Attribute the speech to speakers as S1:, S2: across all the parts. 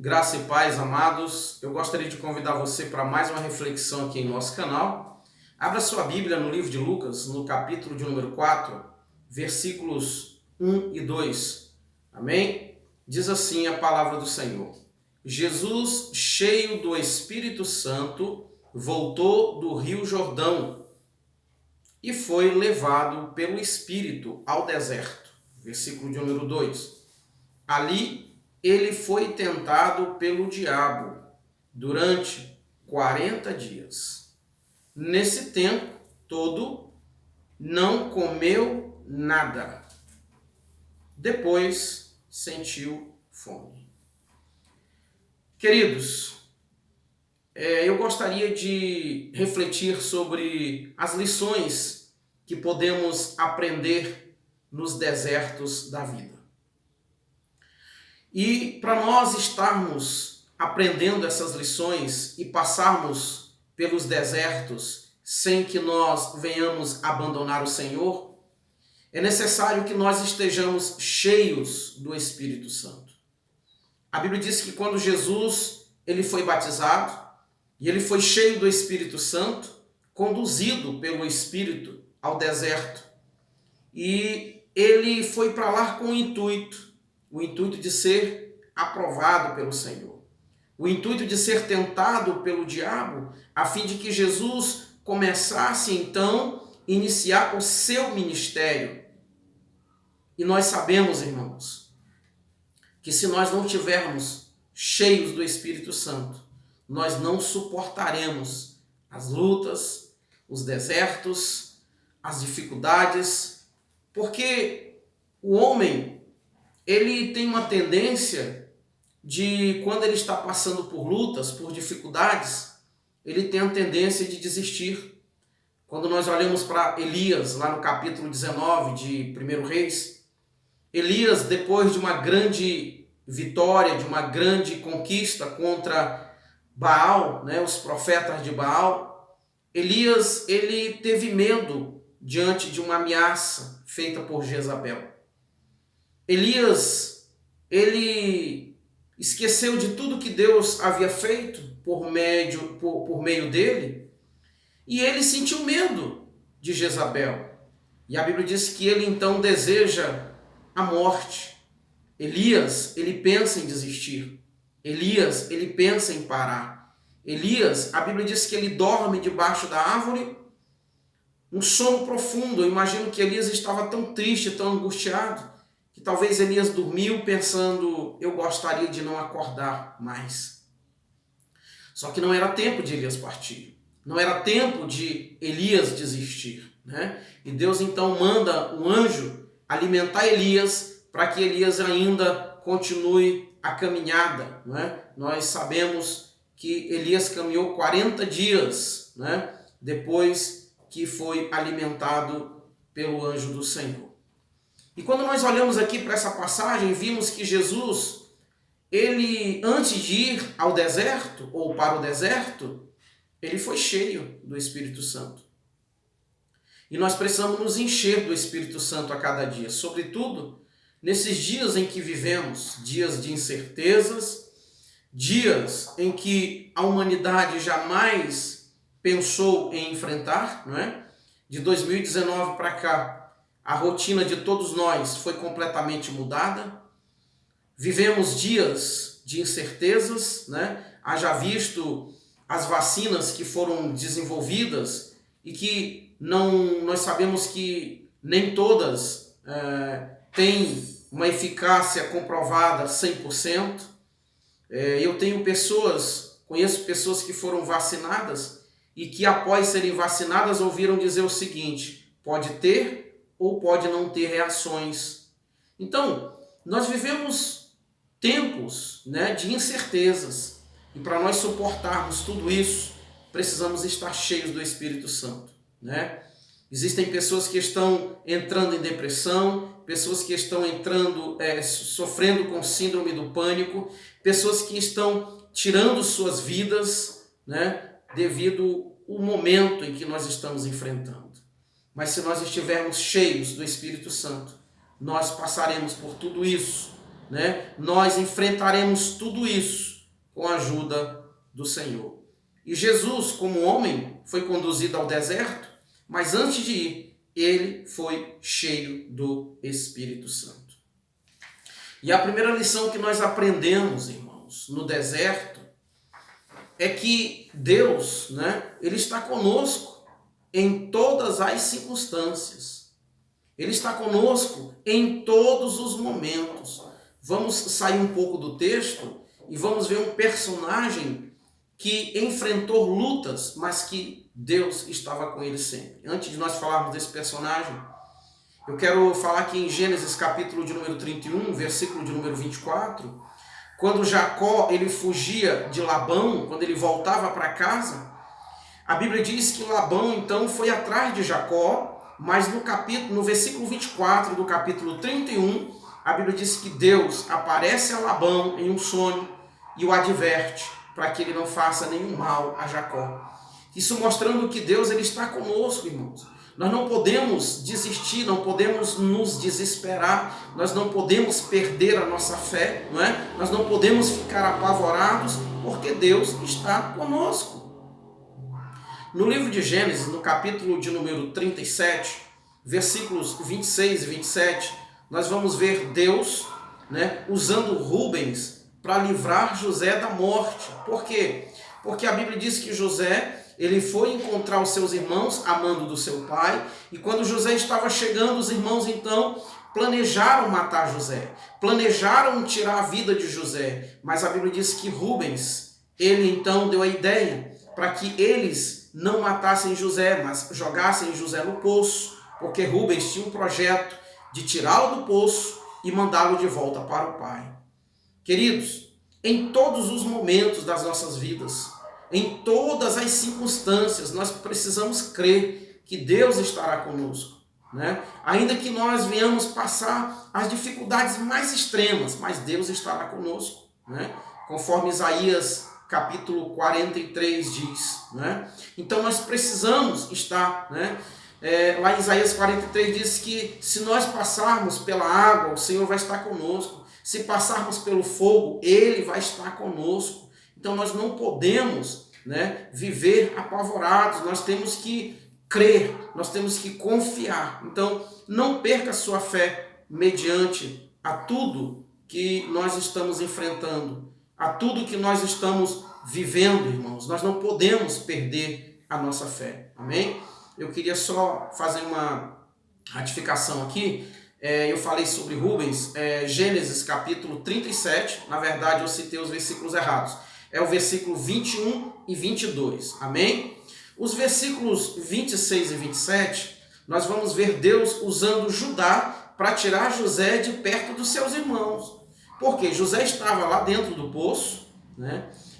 S1: Graça e paz, amados. Eu gostaria de convidar você para mais uma reflexão aqui em nosso canal. Abra sua Bíblia no livro de Lucas, no capítulo de número 4, versículos 1 e 2. Amém? Diz assim a palavra do Senhor. Jesus, cheio do Espírito Santo, voltou do Rio Jordão e foi levado pelo Espírito ao deserto. Versículo de número 2. Ali ele foi tentado pelo diabo durante 40 dias. Nesse tempo todo, não comeu nada. Depois sentiu fome. Queridos, eu gostaria de refletir sobre as lições que podemos aprender nos desertos da vida. E para nós estarmos aprendendo essas lições e passarmos pelos desertos sem que nós venhamos abandonar o Senhor, é necessário que nós estejamos cheios do Espírito Santo. A Bíblia diz que quando Jesus ele foi batizado e ele foi cheio do Espírito Santo, conduzido pelo Espírito ao deserto, e ele foi para lá com o intuito de ser aprovado pelo Senhor, o intuito de ser tentado pelo diabo, a fim de que Jesus começasse então a iniciar o seu ministério. E nós sabemos, irmãos, que se nós não tivermos cheios do Espírito Santo, nós não suportaremos as lutas, os desertos, as dificuldades, porque o homem ele tem uma tendência de, quando ele está passando por lutas, por dificuldades, ele tem a tendência de desistir. Quando nós olhamos para Elias, lá no capítulo 19 de 1 Reis, Elias, depois de uma grande vitória, de uma grande conquista contra Baal, os profetas de Baal, Elias ele teve medo diante de uma ameaça feita por Jezabel. Elias, ele esqueceu de tudo que Deus havia feito por meio dele, e ele sentiu medo de Jezabel. E a Bíblia diz que ele então deseja a morte. Elias, ele pensa em desistir. Elias, ele pensa em parar. Elias, a Bíblia diz que ele dorme debaixo da árvore, um sono profundo. Eu imagino que Elias estava tão triste, tão angustiado, que talvez Elias dormiu pensando, eu gostaria de não acordar mais. Só que não era tempo de Elias partir. Não era tempo de Elias desistir. E Deus então manda um anjo alimentar Elias para que Elias ainda continue a caminhada. Nós sabemos que Elias caminhou 40 dias, depois que foi alimentado pelo anjo do Senhor. E quando nós olhamos aqui para essa passagem, vimos que Jesus, ele, antes de ir ao deserto, ou para o deserto, ele foi cheio do Espírito Santo. E nós precisamos nos encher do Espírito Santo a cada dia, sobretudo nesses dias em que vivemos, dias de incertezas, dias em que a humanidade jamais pensou em enfrentar, De 2019 para cá, a rotina de todos nós foi completamente mudada. Vivemos dias de incertezas, Haja visto as vacinas que foram desenvolvidas e que nós sabemos que nem todas têm uma eficácia comprovada 100%. Eu conheço pessoas que foram vacinadas e que após serem vacinadas ouviram dizer o seguinte: pode ter ou pode não ter reações. Então, nós vivemos tempos de incertezas, e para nós suportarmos tudo isso, precisamos estar cheios do Espírito Santo. Existem pessoas que estão entrando em depressão, pessoas que estão sofrendo com síndrome do pânico, pessoas que estão tirando suas vidas, devido ao momento em que nós estamos enfrentando. Mas se nós estivermos cheios do Espírito Santo, nós passaremos por tudo isso, Nós enfrentaremos tudo isso com a ajuda do Senhor. E Jesus, como homem, foi conduzido ao deserto, mas antes de ir, ele foi cheio do Espírito Santo. E a primeira lição que nós aprendemos, irmãos, no deserto, é que Deus, ele está conosco em todas as circunstâncias. Ele está conosco em todos os momentos. Vamos sair um pouco do texto e vamos ver um personagem que enfrentou lutas, mas que Deus estava com ele sempre. Antes de nós falarmos desse personagem, eu quero falar aqui em Gênesis capítulo de número 31, versículo de número 24, quando Jacó ele fugia de Labão, quando ele voltava para casa, a Bíblia diz que Labão então foi atrás de Jacó, mas no versículo 24 do capítulo 31, a Bíblia diz que Deus aparece a Labão em um sonho e o adverte para que ele não faça nenhum mal a Jacó. Isso mostrando que Deus ele está conosco, irmãos. Nós não podemos desistir, não podemos nos desesperar, nós não podemos perder a nossa fé, não é? Nós não podemos ficar apavorados, porque Deus está conosco. No livro de Gênesis, no capítulo de número 37, versículos 26 e 27, nós vamos ver Deus, usando Rubens para livrar José da morte. Por quê? Porque a Bíblia diz que José ele foi encontrar os seus irmãos a mando do seu pai, e quando José estava chegando, os irmãos então planejaram matar José, planejaram tirar a vida de José, mas a Bíblia diz que Rubens, ele então deu a ideia para que eles não matassem José, mas jogassem José no poço, porque Rubens tinha um projeto de tirá-lo do poço e mandá-lo de volta para o pai. Queridos, em todos os momentos das nossas vidas, em todas as circunstâncias, nós precisamos crer que Deus estará conosco, Ainda que nós venhamos passar as dificuldades mais extremas, mas Deus estará conosco, Conforme Isaías capítulo 43 diz, Então nós precisamos estar, lá em Isaías 43 diz que se nós passarmos pela água, o Senhor vai estar conosco. Se passarmos pelo fogo, Ele vai estar conosco. Então nós não podemos, viver apavorados, nós temos que crer, nós temos que confiar. Então não perca a sua fé mediante a tudo que nós estamos enfrentando, a tudo que nós estamos vivendo, irmãos. Nós não podemos perder a nossa fé, amém? Eu queria só fazer uma ratificação aqui. Eu falei sobre Rubens, Gênesis capítulo 37, na verdade eu citei os versículos errados. É o versículo 21 e 22, amém? Os versículos 26 e 27, nós vamos ver Deus usando Judá para tirar José de perto dos seus irmãos. Porque José estava lá dentro do poço,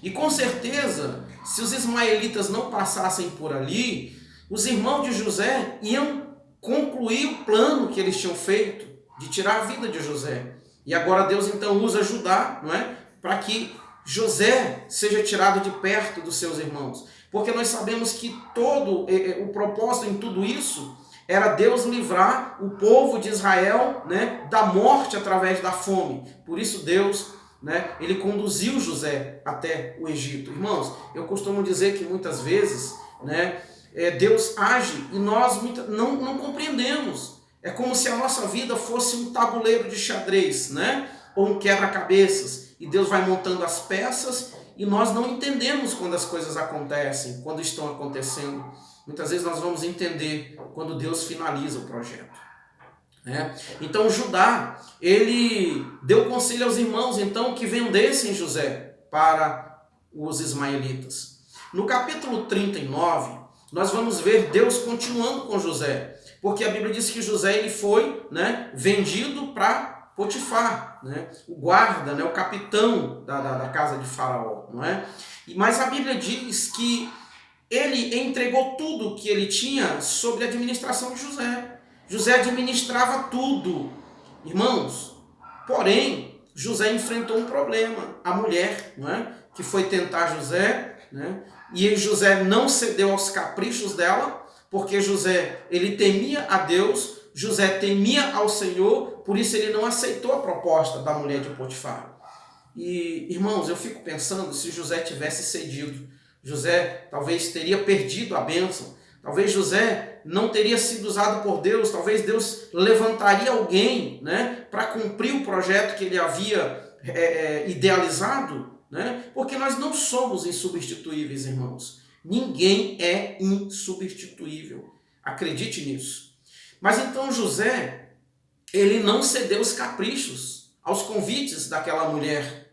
S1: E com certeza, se os ismaelitas não passassem por ali, os irmãos de José iam concluir o plano que eles tinham feito de tirar a vida de José. E agora Deus então usa Judá, para que José seja tirado de perto dos seus irmãos. Porque nós sabemos que todo o propósito em tudo isso era Deus livrar o povo de Israel, da morte através da fome. Por isso Deus, ele conduziu José até o Egito. Irmãos, eu costumo dizer que muitas vezes, Deus age e nós não compreendemos. É como se a nossa vida fosse um tabuleiro de xadrez, ou um quebra-cabeças. E Deus vai montando as peças e nós não entendemos quando as coisas acontecem, quando estão acontecendo. Muitas vezes nós vamos entender quando Deus finaliza o projeto. Então Judá, ele deu conselho aos irmãos então que vendessem José para os ismaelitas. No capítulo 39, nós vamos ver Deus continuando com José, porque a Bíblia diz que José ele foi vendido para Potifar, o guarda, o capitão da casa de Faraó. Mas a Bíblia diz que ele entregou tudo que ele tinha sobre a administração de José. José administrava tudo, irmãos. Porém, José enfrentou um problema. A mulher, que foi tentar José, e José não cedeu aos caprichos dela, porque José ele temia a Deus, José temia ao Senhor, por isso ele não aceitou a proposta da mulher de Potifar. E, irmãos, eu fico pensando se José tivesse cedido. José talvez teria perdido a bênção. Talvez José não teria sido usado por Deus. Talvez Deus levantaria alguém, né, para cumprir o projeto que ele havia idealizado. Né? Porque nós não somos insubstituíveis, irmãos. Ninguém é insubstituível. Acredite nisso. Mas então José, ele não cedeu os caprichos, aos convites daquela mulher.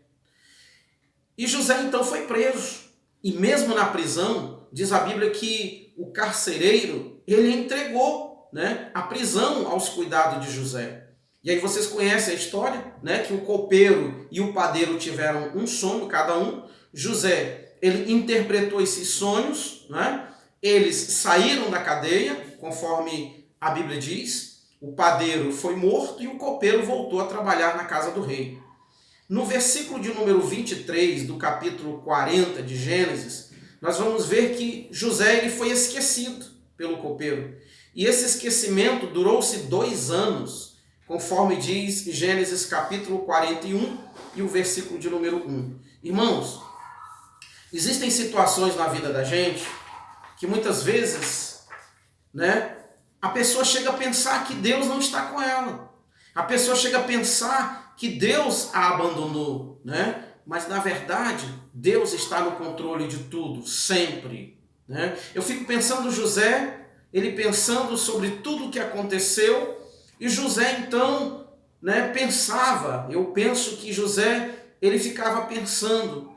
S1: E José então foi preso. E mesmo na prisão, diz a Bíblia que o carcereiro, ele entregou, né, a prisão aos cuidados de José. E aí vocês conhecem a história, né, que o copeiro e o padeiro tiveram um sonho cada um. José, ele interpretou esses sonhos, né? Eles saíram da cadeia, conforme a Bíblia diz. O padeiro foi morto e o copeiro voltou a trabalhar na casa do rei. No versículo de número 23 do capítulo 40 de Gênesis, nós vamos ver que José ele foi esquecido pelo copeiro. E esse esquecimento durou-se 2 anos, conforme diz Gênesis capítulo 41 e o versículo de número 1. Irmãos, existem situações na vida da gente que muitas vezes, né, a pessoa chega a pensar que Deus não está com ela. A pessoa chega a pensar que Deus a abandonou, né? Mas na verdade, Deus está no controle de tudo, sempre, né? Eu fico pensando José, ele pensando sobre tudo o que aconteceu, e José então, né, pensava, eu penso que José, ele ficava pensando,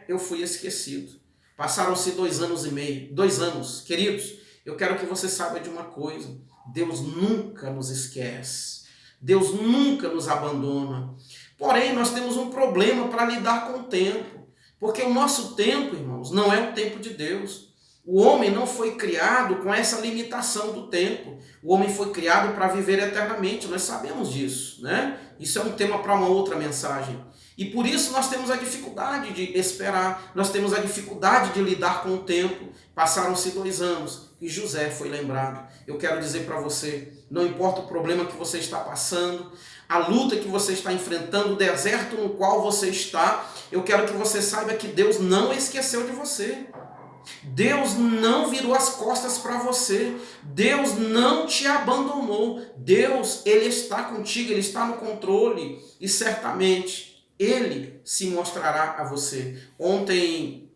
S1: eu fui esquecido. Passaram-se 2 anos e meio, 2 anos, queridos, eu quero que você saiba de uma coisa, Deus nunca nos esquece. Deus nunca nos abandona. Porém, nós temos um problema para lidar com o tempo. Porque o nosso tempo, irmãos, não é o tempo de Deus. O homem não foi criado com essa limitação do tempo. O homem foi criado para viver eternamente. Nós sabemos disso, né? Isso é um tema para uma outra mensagem. E por isso nós temos a dificuldade de esperar. Nós temos a dificuldade de lidar com o tempo. Passaram-se 2 anos e José foi lembrado. Eu quero dizer para você, não importa o problema que você está passando, a luta que você está enfrentando, o deserto no qual você está, eu quero que você saiba que Deus não esqueceu de você. Deus não virou as costas para você. Deus não te abandonou. Deus, Ele está contigo, Ele está no controle e certamente Ele se mostrará a você. Ontem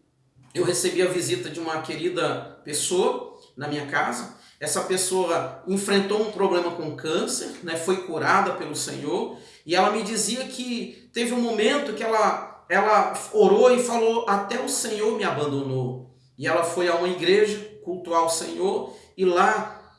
S1: eu recebi a visita de uma querida pessoa na minha casa. Essa pessoa enfrentou um problema com câncer, né, foi curada pelo Senhor, e ela me dizia que teve um momento que ela orou e falou, até o Senhor me abandonou. E ela foi a uma igreja cultuar o Senhor, e lá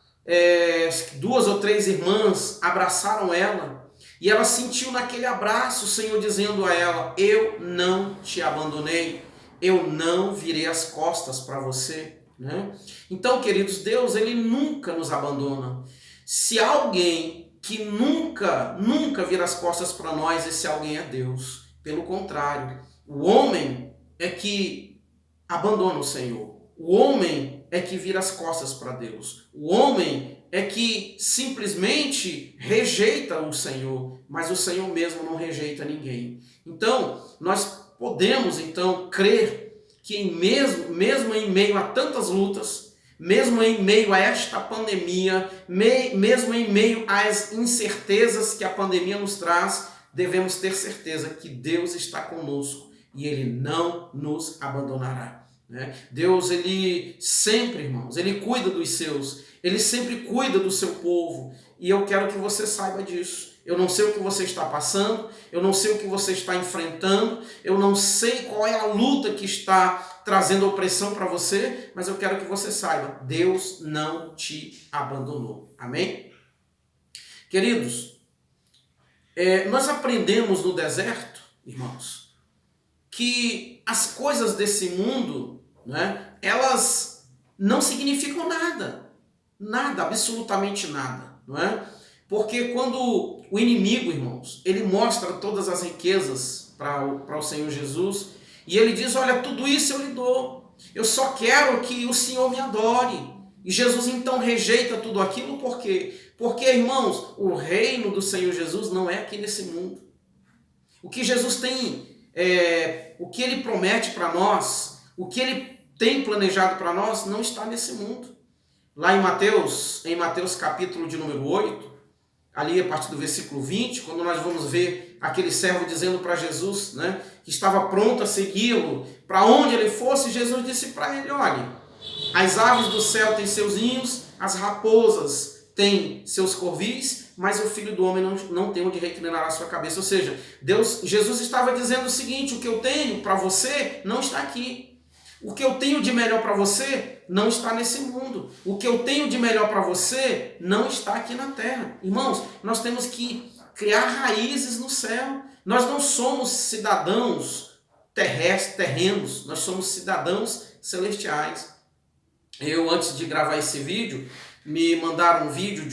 S1: 2 ou 3 irmãs abraçaram ela, e ela sentiu naquele abraço o Senhor dizendo a ela, eu não te abandonei, eu não virei as costas para você. Né? Então, queridos, Deus, Ele nunca nos abandona. Se alguém que nunca vira as costas para nós, esse alguém é Deus. Pelo contrário, o homem é que abandona o Senhor. O homem é que vira as costas para Deus. O homem é que simplesmente rejeita o Senhor, mas o Senhor mesmo não rejeita ninguém. Então, nós podemos então crer que mesmo em meio a tantas lutas, mesmo em meio a esta pandemia, mesmo em meio às incertezas que a pandemia nos traz, devemos ter certeza que Deus está conosco e Ele não nos abandonará. Né? Deus, Ele sempre, irmãos, Ele cuida dos seus, Ele sempre cuida do seu povo, e eu quero que você saiba disso. Eu não sei o que você está passando, eu não sei o que você está enfrentando, eu não sei qual é a luta que está trazendo opressão para você, mas eu quero que você saiba, Deus não te abandonou. Amém? Queridos, nós aprendemos no deserto, irmãos, que as coisas desse mundo, né, elas não significam nada, absolutamente nada, não é? Porque quando o inimigo, irmãos, ele mostra todas as riquezas para o Senhor Jesus, e ele diz, olha, tudo isso eu lhe dou, eu só quero que o Senhor me adore. E Jesus então rejeita tudo aquilo, por quê? Porque, irmãos, o reino do Senhor Jesus não é aqui nesse mundo. O que Jesus tem o que Ele promete para nós, o que Ele tem planejado para nós, não está nesse mundo. Lá em Mateus capítulo de número 8, ali a partir do versículo 20, quando nós vamos ver aquele servo dizendo para Jesus, né, que estava pronto a segui-lo, para onde ele fosse, Jesus disse para ele, olhe, as aves do céu têm seus ninhos, as raposas têm seus corvis, mas o Filho do Homem não tem onde reclinar a sua cabeça. Ou seja, Jesus estava dizendo o seguinte, o que eu tenho para você não está aqui. O que eu tenho de melhor para você não está nesse mundo. O que eu tenho de melhor para você não está aqui na terra. Irmãos, nós temos que criar raízes no céu. Nós não somos cidadãos terrenos, nós somos cidadãos celestiais. Antes de gravar esse vídeo, me mandaram um vídeo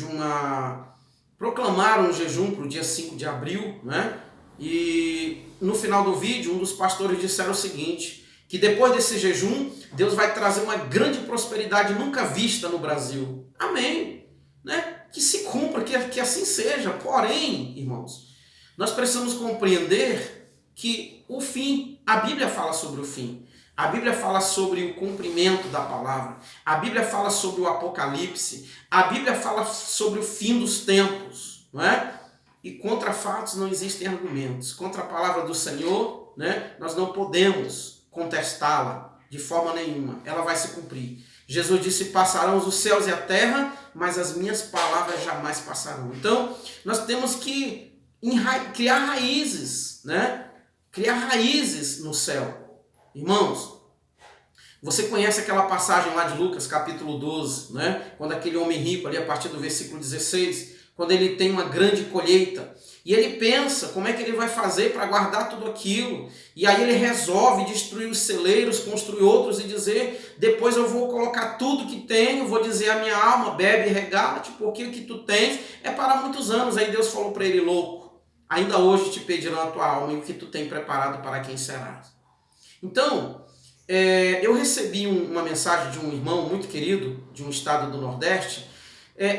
S1: proclamaram um jejum para o dia 5 de abril, né? E no final do vídeo, um dos pastores disseram o seguinte, que depois desse jejum, Deus vai trazer uma grande prosperidade nunca vista no Brasil. Amém. Né? Que se cumpra, que assim seja. Porém, irmãos, nós precisamos compreender que o fim, a Bíblia fala sobre o fim. A Bíblia fala sobre o cumprimento da palavra. A Bíblia fala sobre o Apocalipse. A Bíblia fala sobre o fim dos tempos. Não é? E contra fatos não existem argumentos. Contra a palavra do Senhor, né, nós não podemos contestá-la de forma nenhuma, ela vai se cumprir. Jesus disse, passarão os céus e a terra, mas as minhas palavras jamais passarão. Então, nós temos que criar raízes, né? Criar raízes no céu. Irmãos, você conhece aquela passagem lá de Lucas, capítulo 12, né? Quando aquele homem rico, ali a partir do versículo 16, quando ele tem uma grande colheita, e ele pensa como é que ele vai fazer para guardar tudo aquilo. E aí ele resolve destruir os celeiros, construir outros e dizer, depois eu vou colocar tudo que tenho, vou dizer à minha alma, bebe e regala-te, porque o que tu tens é para muitos anos. Aí Deus falou para ele, louco, ainda hoje te pedirão a tua alma e o que tu tem preparado para quem serás. Então, eu recebi uma mensagem de um irmão muito querido, de um estado do Nordeste,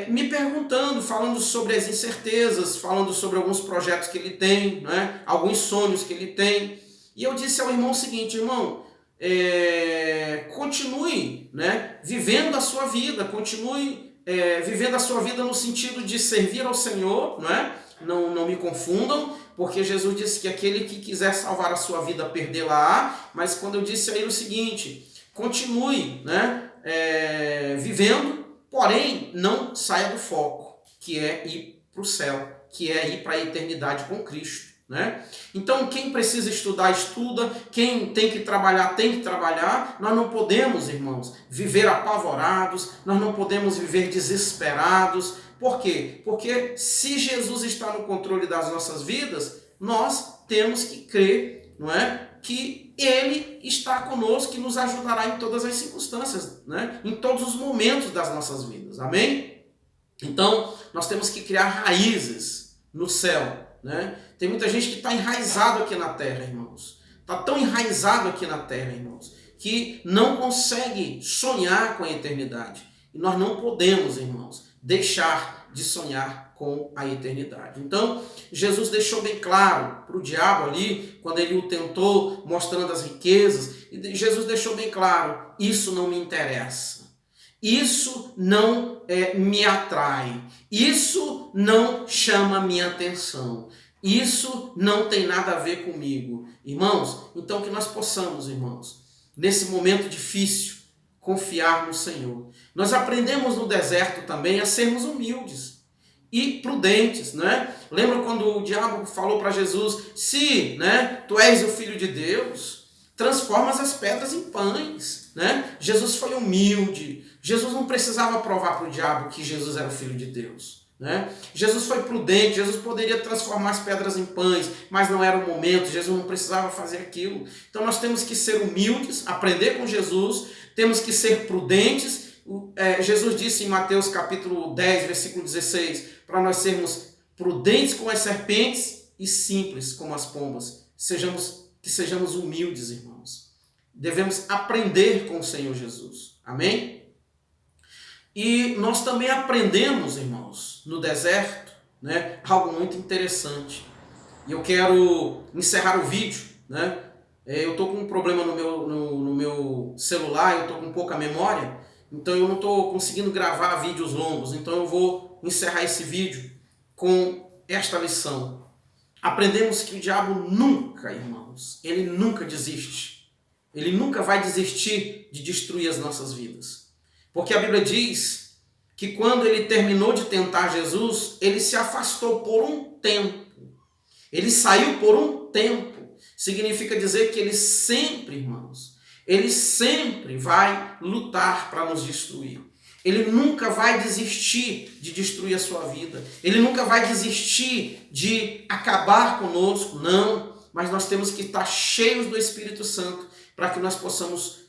S1: me perguntando, falando sobre as incertezas, falando sobre alguns projetos que ele tem, né? Alguns sonhos que ele tem. E eu disse ao irmão o seguinte, irmão, continue, né, vivendo a sua vida, continue vivendo a sua vida no sentido de servir ao Senhor, né? Não me confundam, porque Jesus disse que aquele que quiser salvar a sua vida, perdê-la-á, mas quando eu disse a ele o seguinte, continue, né, vivendo, porém, não saia do foco, que é ir para o céu, que é ir para a eternidade com Cristo. Né? Então, quem precisa estudar, estuda. Quem tem que trabalhar, tem que trabalhar. Nós não podemos, irmãos, viver apavorados. Nós não podemos viver desesperados. Por quê? Porque se Jesus está no controle das nossas vidas, nós temos que crer, não é? Que Ele está conosco, que nos ajudará em todas as circunstâncias, né? Em todos os momentos das nossas vidas. Amém? Então, nós temos que criar raízes no céu. Né? Tem muita gente que está enraizado aqui na terra, irmãos. Está tão enraizado aqui na terra, irmãos, que não consegue sonhar com a eternidade. E nós não podemos, irmãos, deixar de sonhar com a eternidade. Então, Jesus deixou bem claro para o diabo ali, quando ele o tentou, mostrando as riquezas, e Jesus deixou bem claro, isso não me interessa. Isso não me atrai. Isso não chama minha atenção. Isso não tem nada a ver comigo. Irmãos, então que nós possamos, irmãos, nesse momento difícil, confiar no Senhor. Nós aprendemos no deserto também a sermos humildes e prudentes, né? Lembra quando o diabo falou para Jesus, se, né, tu és o Filho de Deus, transformas as pedras em pães, né? Jesus foi humilde. Jesus não precisava provar para o diabo que Jesus era o Filho de Deus. Né? Jesus foi prudente, Jesus poderia transformar as pedras em pães, mas não era o momento, Jesus não precisava fazer aquilo. Então nós temos que ser humildes, aprender com Jesus, temos que ser prudentes. Jesus disse em Mateus capítulo 10, versículo 16, para nós sermos prudentes como as serpentes e simples como as pombas. Que sejamos humildes, irmãos. Devemos aprender com o Senhor Jesus. Amém? E nós também aprendemos, irmãos, no deserto, né, algo muito interessante. E eu quero encerrar o vídeo, né? Eu estou com um problema no meu celular, eu estou com pouca memória, então eu não estou conseguindo gravar vídeos longos, então eu vou encerrar esse vídeo com esta lição. Aprendemos que o diabo nunca, irmãos, ele nunca desiste. Ele nunca vai desistir de destruir as nossas vidas. Porque a Bíblia diz que quando ele terminou de tentar Jesus, ele se afastou por um tempo. Ele saiu por um tempo. Significa dizer que ele sempre, irmãos, ele sempre vai lutar para nos destruir. Ele nunca vai desistir de destruir a sua vida. Ele nunca vai desistir de acabar conosco, não. Mas nós temos que estar cheios do Espírito Santo para que nós possamos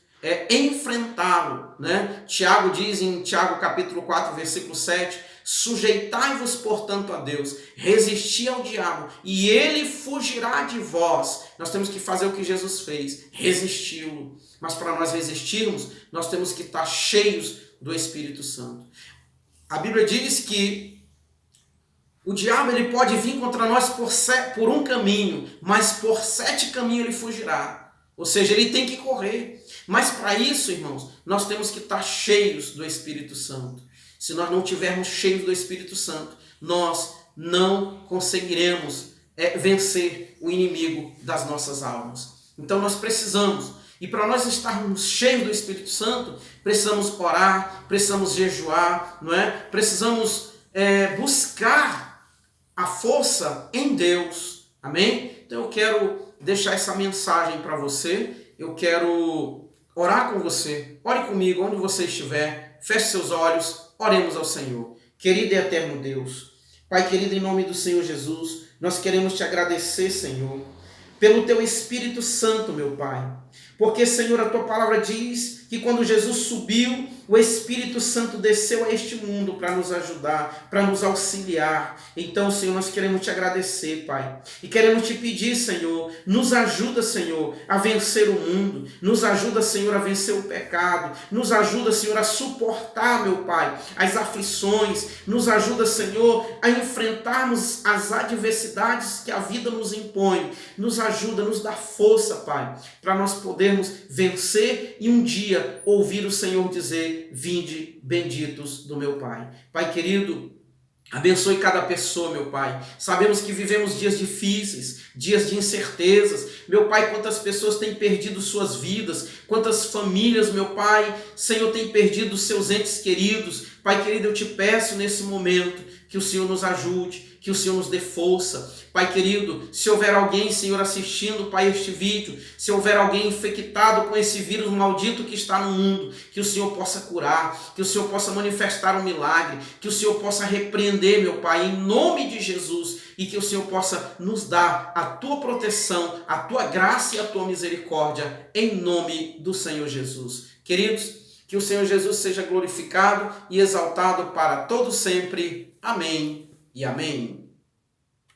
S1: enfrentá-lo, né? Tiago diz em Tiago capítulo 4, versículo 7, sujeitai-vos, portanto, a Deus, resisti ao diabo, e ele fugirá de vós. Nós temos que fazer o que Jesus fez, resisti-lo. Mas para nós resistirmos, nós temos que estar cheios do Espírito Santo. A Bíblia diz que o diabo ele pode vir contra nós por um caminho, mas por 7 caminhos ele fugirá. Ou seja, ele tem que correr. Mas para isso, irmãos, nós temos que estar cheios do Espírito Santo. Se nós não tivermos cheios do Espírito Santo, nós não conseguiremos vencer o inimigo das nossas almas. Então nós precisamos, e para nós estarmos cheios do Espírito Santo, precisamos orar, precisamos jejuar, não é? Precisamos buscar a força em Deus. Amém? Então eu quero deixar essa mensagem para você. Eu quero orar com você. Ore comigo onde você estiver. Feche seus olhos. Oremos ao Senhor. Querido e eterno Deus, Pai querido, em nome do Senhor Jesus, nós queremos te agradecer, Senhor, pelo teu Espírito Santo, meu Pai. Porque, Senhor, a tua palavra diz que quando Jesus subiu, o Espírito Santo desceu a este mundo para nos ajudar, para nos auxiliar. Então, Senhor, nós queremos te agradecer, Pai. E queremos te pedir, Senhor, nos ajuda, Senhor, a vencer o mundo. Nos ajuda, Senhor, a vencer o pecado. Nos ajuda, Senhor, a suportar, meu Pai, as aflições. Nos ajuda, Senhor, a enfrentarmos as adversidades que a vida nos impõe. Nos ajuda, nos dá força, Pai, para nós podermos vencer e um dia ouvir o Senhor dizer: vinde benditos do meu Pai. Pai querido, abençoe cada pessoa, meu Pai. Sabemos que vivemos dias difíceis, dias de incertezas. Meu Pai, quantas pessoas têm perdido suas vidas, quantas famílias, meu Pai, Senhor, têm perdido seus entes queridos. Pai querido, eu te peço nesse momento que o Senhor nos ajude, que o Senhor nos dê força. Pai querido, se houver alguém, Senhor, assistindo, Pai, este vídeo, se houver alguém infectado com esse vírus maldito que está no mundo, que o Senhor possa curar, que o Senhor possa manifestar um milagre, que o Senhor possa repreender, meu Pai, em nome de Jesus, e que o Senhor possa nos dar a tua proteção, a tua graça e a tua misericórdia, em nome do Senhor Jesus. Queridos, que o Senhor Jesus seja glorificado e exaltado para todo sempre. Amém e amém.